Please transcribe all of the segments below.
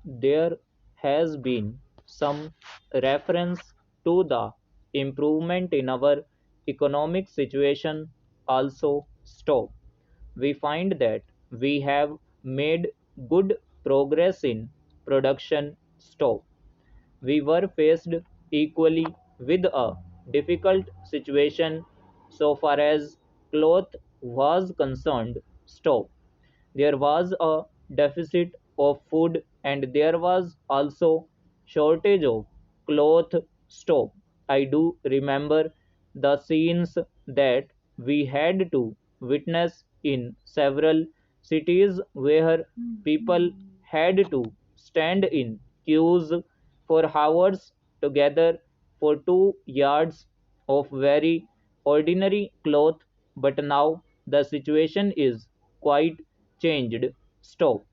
there has been some reference to the improvement in our economic situation also stop. We find that we have made good progress in production stop. We were faced equally with a difficult situation so far as cloth was concerned. Stop. There was a deficit of food and there was also shortage of cloth stop. I do remember the scenes that we had to witness in several cities where people had to stand in queues for hours together for 2 yards of very ordinary cloth, but now the situation is quite changed. Stop.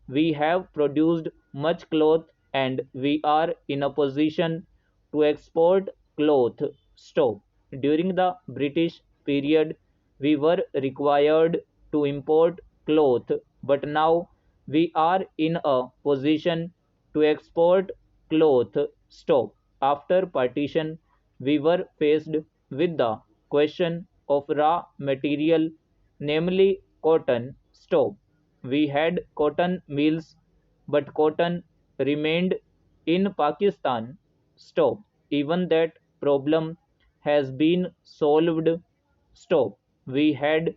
We have produced much cloth and we are in a position to export cloth. Stop. During the British period, we were required to import cloth, but now we are in a position to export cloth. Stop. After partition, we were faced with the question of raw material, namely cotton. Stop. We had cotton mills, but cotton remained in Pakistan. Stop. Even that problem has been solved. Stop. We had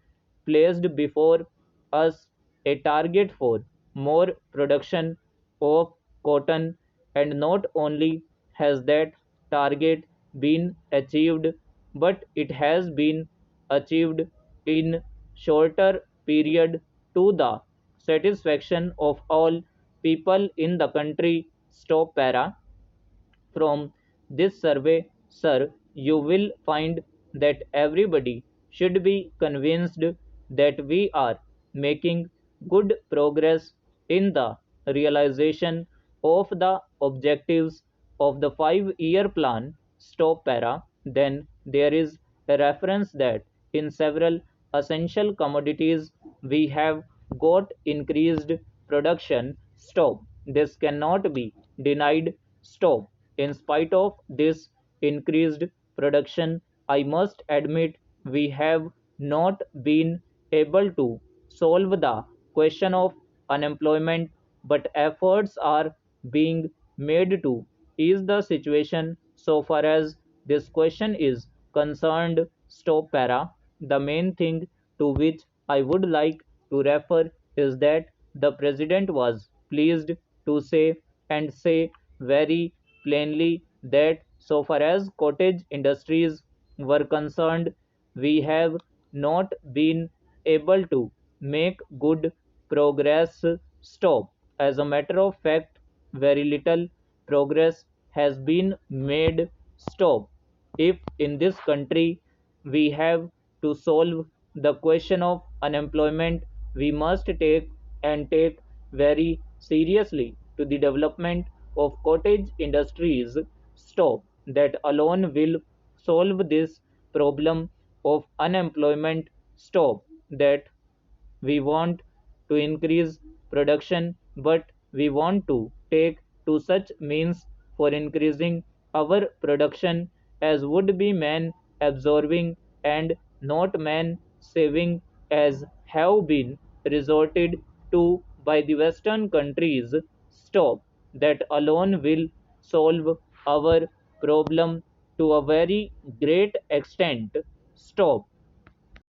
placed before us a target for more production of cotton, and not only has that target been achieved, but it has been achieved in shorter period to the satisfaction of all people in the country. Stop para. From this survey, sir, you will find that everybody should be convinced that we are making good progress in the realization of the objectives of the 5 year plan. Stop para. Then there is a reference that in several essential commodities we have got increased production. Stop. This cannot be denied. Stop. In spite of this increased production, I must admit we have not been able to solve the question of unemployment, but efforts are being made to ease the situation so far as this question is concerned. Stop para. The main thing to which I would like to refer is that the president was pleased to say and say very plainly that so far as cottage industries were concerned, we have not been able to make good progress. Stop. As a matter of fact, very little progress has been made. Stop. If in this country we have to solve the question of unemployment, we must take very seriously to the development of cottage industries. Stop. That alone will solve this problem of unemployment. Stop. That we want to increase production, but we want to take to such means for increasing our production as would be man absorbing and not man saving, as have been resorted to by the Western countries. Stop. That alone will solve our problem to a very great extent. Stop.